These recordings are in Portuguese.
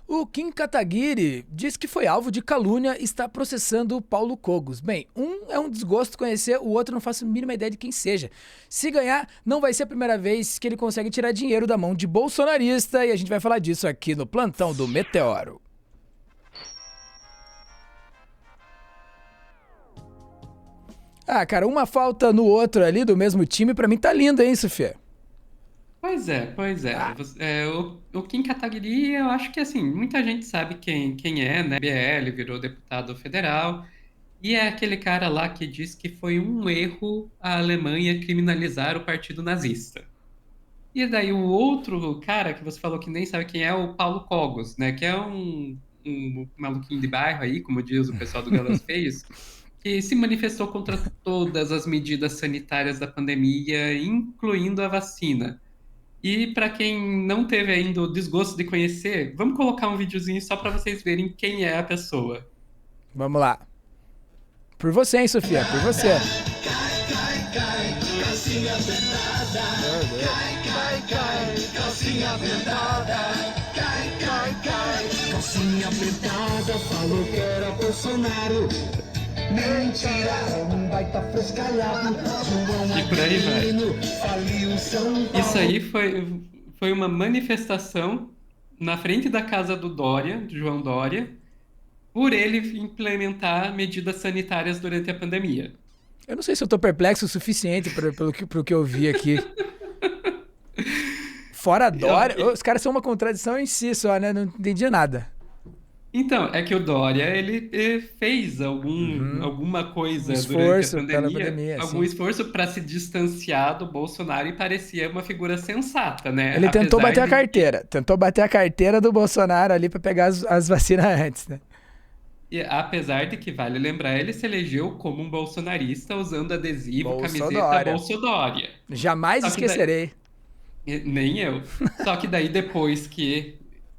O Kim Kataguiri diz que foi alvo de calúnia e está processando o Paulo Cogos. Bem, um é um desgosto conhecer, o outro não faço a mínima ideia de quem seja. Se ganhar, não vai ser a primeira vez que ele consegue tirar dinheiro da mão de bolsonarista e a gente vai falar disso aqui no Plantão do Meteoro. Ah, cara, uma falta no outro ali do mesmo time, pra mim tá lindo, hein, Sofia? Pois é, pois é. O Kim Kataguiri, eu acho que assim, muita gente sabe quem é, né? BL, virou deputado federal, e é aquele cara lá que diz que foi um erro a Alemanha criminalizar o partido nazista. E daí o outro cara que você falou que nem sabe quem é, o Paulo Cogos, né? Que é um maluquinho de bairro aí, como diz o pessoal do Galas Feios, que se manifestou contra todas as medidas sanitárias da pandemia, incluindo a vacina. E para quem não teve ainda o desgosto de conhecer, vamos colocar um videozinho só para vocês verem quem é a pessoa. Vamos lá. Por você, hein, Sofia? Por você. Calcinha apertada, calcinha apertada, calcinha apertada, falou que era Bolsonaro. Mentira, é um baita frescalhado. E por aí vai. Faliu São Isso Paulo. aí foi uma manifestação na frente da casa do Dória, do João Dória, por ele implementar medidas sanitárias durante a pandemia. Eu não sei se eu tô perplexo o suficiente pro que eu vi aqui. Fora a Dória, os caras são uma contradição em si só, né? Não entendi nada. Então, é que o Dória, ele fez alguma Um coisa durante a esforço pela pandemia, pandemia, algum assim. esforço para se distanciar do Bolsonaro e parecia uma figura sensata, né? Ele tentou Apesar bater a de que, carteira. Tentou bater a carteira do Bolsonaro ali pra pegar as vacinas antes, né? vale lembrar, ele se elegeu como um bolsonarista usando adesivo, camiseta Bolsodória. Bolsodória. Jamais Só que daí, esquecerei. nem eu. Só que daí depois que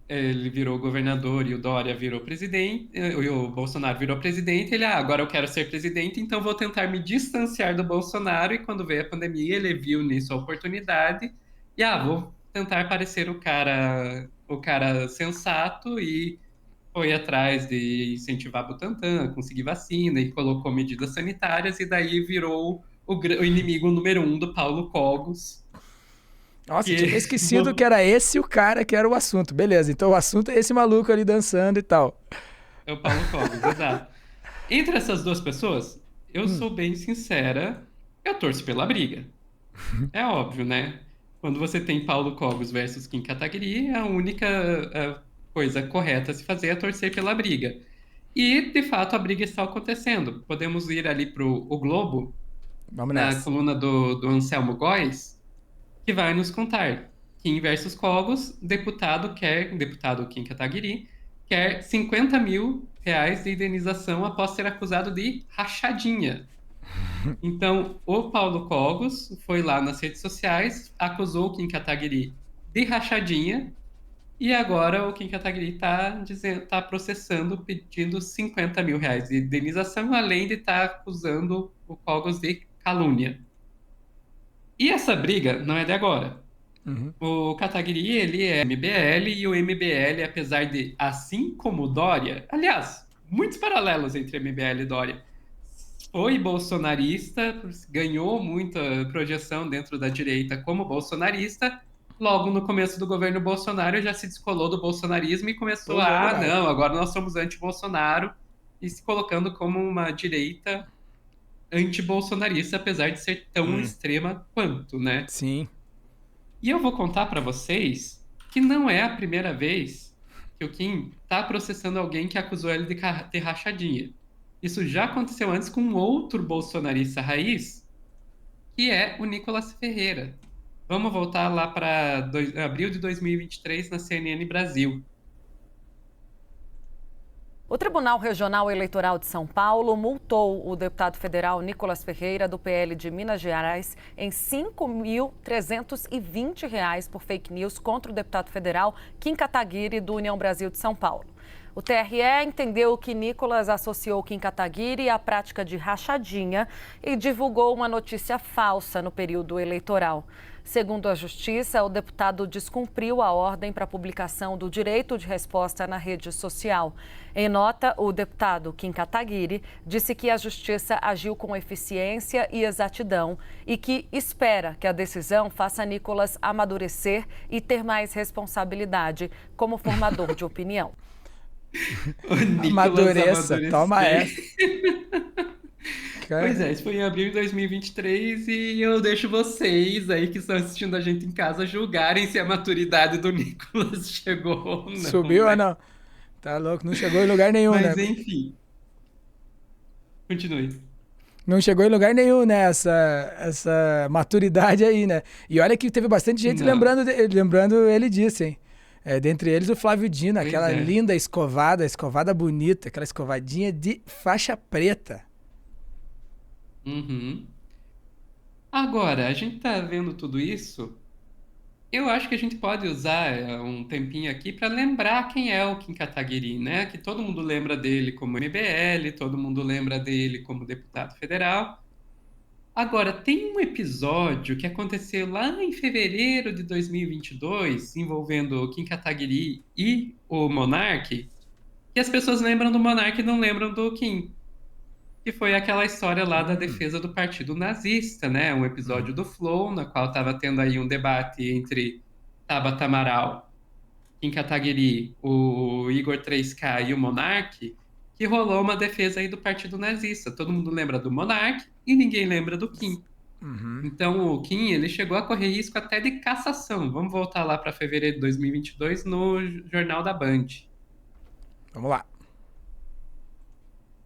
ele virou governador e o Dória virou presidente, e o Bolsonaro virou presidente, ele, agora eu quero ser presidente, então vou tentar me distanciar do Bolsonaro, e quando veio a pandemia, ele viu nisso a oportunidade, e vou tentar parecer o cara sensato, e foi atrás de incentivar Butantan, conseguir vacina, e colocou medidas sanitárias, e daí virou o inimigo número um do Paulo Cogos, Nossa, eu tinha que até esquecido que era esse o cara que era o assunto. Beleza, então o assunto é esse maluco ali dançando e tal. é o Paulo Cogos, exato. Entre essas duas pessoas, eu Hum. sou bem sincera, eu torço pela briga. É óbvio, né? Quando você tem Paulo Cogos versus Kim Kataguiri, a única coisa correta a se fazer é torcer pela briga. E, de fato, a briga está acontecendo. Podemos ir ali para o Globo, Vamos na nessa. coluna do Anselmo Góes, que vai nos contar. Kim versus Cogos, deputado Kim Kataguiri, quer 50 mil reais de indenização após ser acusado de rachadinha. Então, o Paulo Cogos foi lá nas redes sociais, acusou o Kim Kataguiri de rachadinha, e agora o Kim Kataguiri tá processando, pedindo 50 mil reais de indenização, além de estar acusando o Cogos de calúnia. E essa briga não é de agora. Uhum. O Kataguiri, ele é MBL, e o MBL, apesar de, assim como o Dória, aliás, muitos paralelos entre MBL e Dória, foi bolsonarista, ganhou muita projeção dentro da direita como bolsonarista. Logo no começo do governo Bolsonaro já se descolou do bolsonarismo e começou Pulou do não, barco. agora nós somos anti-Bolsonaro, e se colocando como uma direita anti-bolsonarista, apesar de ser tão Hum. extrema quanto, né? Sim. E eu vou contar para vocês que não é a primeira vez que o Kim está processando alguém que acusou ele de ter rachadinha. Isso já aconteceu antes com um outro bolsonarista raiz, que é o Nicolas Ferreira. Vamos voltar lá para abril de 2023 na CNN Brasil. O Tribunal Regional Eleitoral de São Paulo multou o deputado federal Nicolas Ferreira, do PL de Minas Gerais, em R$ 5.320 por fake news contra o deputado federal Kim Kataguiri, do União Brasil de São Paulo. O TRE entendeu que Nicolas associou Kim Kataguiri à prática de rachadinha e divulgou uma notícia falsa no período eleitoral. Segundo a Justiça, o deputado descumpriu a ordem para a publicação do direito de resposta na rede social. Em nota, o deputado Kim Kataguiri disse que a Justiça agiu com eficiência e exatidão e que espera que a decisão faça Nicolas amadurecer e ter mais responsabilidade como formador de opinião. Amadureça, toma essa. Pois é, isso foi em abril de 2023 e eu deixo vocês aí que estão assistindo a gente em casa julgarem se a maturidade do Nicolas chegou ou não. Subiu né? ou não? Tá louco, não chegou em lugar nenhum, Mas né? enfim. Continue. Não chegou em lugar nenhum, né? Essa maturidade aí, né? E olha que teve bastante gente Não. lembrando ele disso, hein? Dentre eles o Flávio Dino, Pois aquela é. linda escovada bonita, aquela escovadinha de faixa preta. Uhum. Agora, a gente tá vendo tudo isso. Eu acho que a gente pode usar um tempinho aqui para lembrar quem é o Kim Kataguiri, né? Que todo mundo lembra dele como MBL, todo mundo lembra dele como deputado federal. Agora, tem um episódio que aconteceu lá em fevereiro de 2022, envolvendo o Kim Kataguiri e o Monark, que as pessoas lembram do Monark e não lembram do Kim. Que foi aquela história lá da defesa do partido nazista, né? Um episódio do Flow, na qual estava tendo aí um debate entre Tabata Amaral, Kim Kataguiri, o Igor 3K e o Monark, que rolou uma defesa aí do partido nazista. Todo mundo lembra do Monark e ninguém lembra do Kim. Então o Kim, ele chegou a correr risco até de cassação. Vamos voltar lá para fevereiro de 2022 no Jornal da Band. Vamos lá.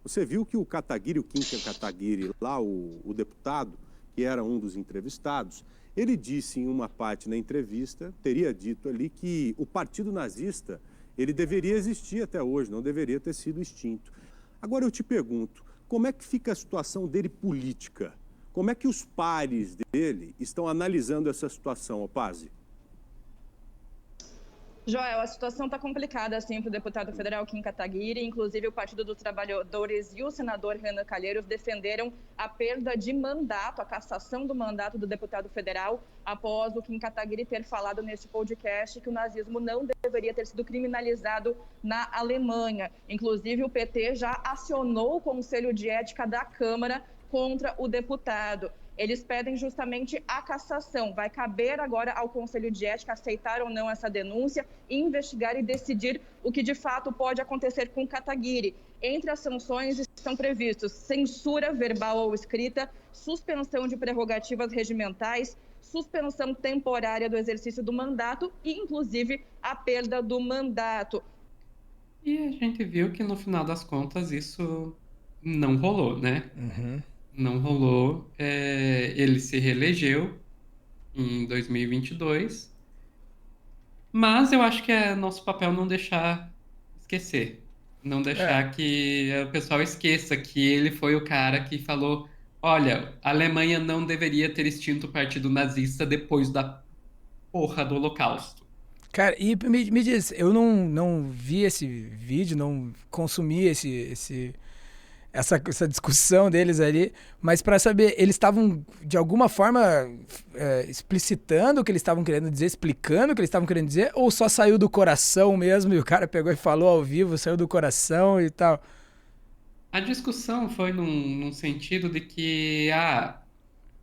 Você viu que o Kataguiri, o Kim Kataguiri, lá o deputado, que era um dos entrevistados, ele disse em uma parte na entrevista, teria dito ali que o partido nazista, ele deveria existir até hoje, não deveria ter sido extinto. Agora eu te pergunto, como é que fica a situação dele política? Como é que os pares dele estão analisando essa situação, Opazzi? Joel, a situação está complicada assim para o deputado federal Kim Kataguiri. Inclusive, o Partido dos Trabalhadores e o senador Renan Calheiros defenderam a perda de mandato, a cassação do mandato do deputado federal, após o Kim Kataguiri ter falado nesse podcast que o nazismo não deveria ter sido criminalizado na Alemanha. Inclusive, o PT já acionou o Conselho de Ética da Câmara contra o deputado. Eles pedem justamente a cassação. Vai caber agora ao Conselho de Ética aceitar ou não essa denúncia, investigar e decidir o que de fato pode acontecer com Kataguiri. Entre as sanções estão previstos censura verbal ou escrita, suspensão de prerrogativas regimentais, suspensão temporária do exercício do mandato e, inclusive, a perda do mandato. E a gente viu que no final das contas isso não rolou, né? Não rolou. Ele se reelegeu em 2022, mas eu acho que é nosso papel não deixar esquecer, não deixar que o pessoal esqueça que ele foi o cara que falou: olha, a Alemanha não deveria ter extinto o partido nazista depois da porra do Holocausto. Cara, e me diz, eu não vi esse vídeo, não consumi essa discussão deles ali, mas para saber, eles estavam de alguma forma explicitando o que eles estavam querendo dizer, explicando o que eles estavam querendo dizer, ou só saiu do coração mesmo e o cara pegou e falou ao vivo, saiu do coração e tal? A discussão foi num sentido de que,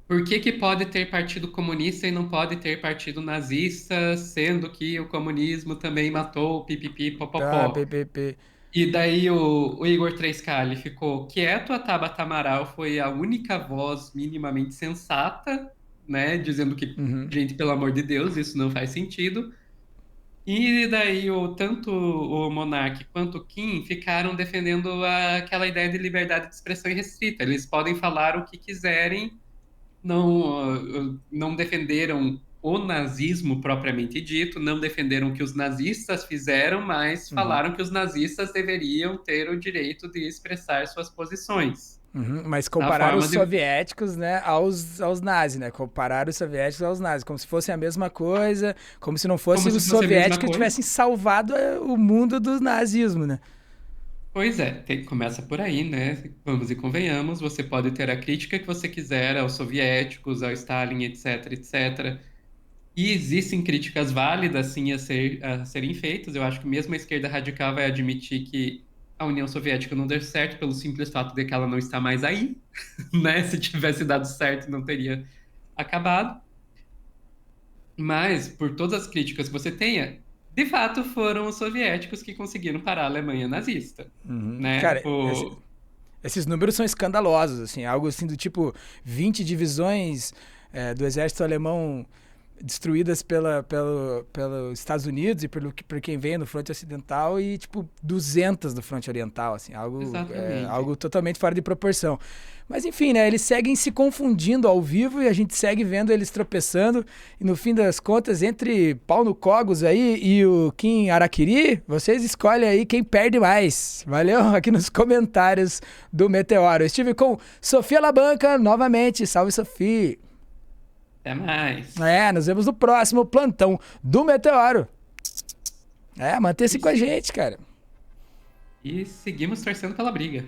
por que pode ter partido comunista e não pode ter partido nazista, sendo que o comunismo também matou o pipipi popopó. PPP. E daí o Igor 3K ele ficou quieto, a Tabata Amaral foi a única voz minimamente sensata, né, dizendo que, gente, pelo amor de Deus, isso não faz sentido. E daí tanto o Monark quanto o Kim ficaram defendendo aquela ideia de liberdade de expressão irrestrita. Eles podem falar o que quiserem, não defenderam o nazismo propriamente dito, não defenderam o que os nazistas fizeram, mas falaram que os nazistas deveriam ter o direito de expressar suas posições. Mas compararam os soviéticos, né, aos nazis, né? Compararam os soviéticos aos nazis, como se fossem a mesma coisa, como se não fossem os soviéticos que tivessem salvado o mundo do nazismo, né? Pois é, começa por aí, né? Vamos e convenhamos, você pode ter a crítica que você quiser aos soviéticos, ao Stalin, etc, etc. E existem críticas válidas, sim, a serem feitas. Eu acho que mesmo a esquerda radical vai admitir que a União Soviética não deu certo pelo simples fato de que ela não está mais aí, né? Se tivesse dado certo, não teria acabado. Mas, por todas as críticas que você tenha, de fato foram os soviéticos que conseguiram parar a Alemanha nazista, né? Cara, esses números são escandalosos, assim, algo assim do tipo 20 divisões do exército alemão destruídas pelos Estados Unidos e por quem vem no fronte ocidental e, tipo, 200 do fronte oriental, assim, algo totalmente fora de proporção. Mas, enfim, né, eles seguem se confundindo ao vivo e a gente segue vendo eles tropeçando e, no fim das contas, entre Paulo Cogos aí e o Kim Araquiri, vocês escolhem aí quem perde mais. Valeu? Aqui nos comentários do Meteoro. Eu estive com Sofia Labanca novamente. Salve, Sofia! Até mais. Nos vemos no próximo plantão do Meteoro. Mantenha-se com a gente, cara. E seguimos torcendo pela briga.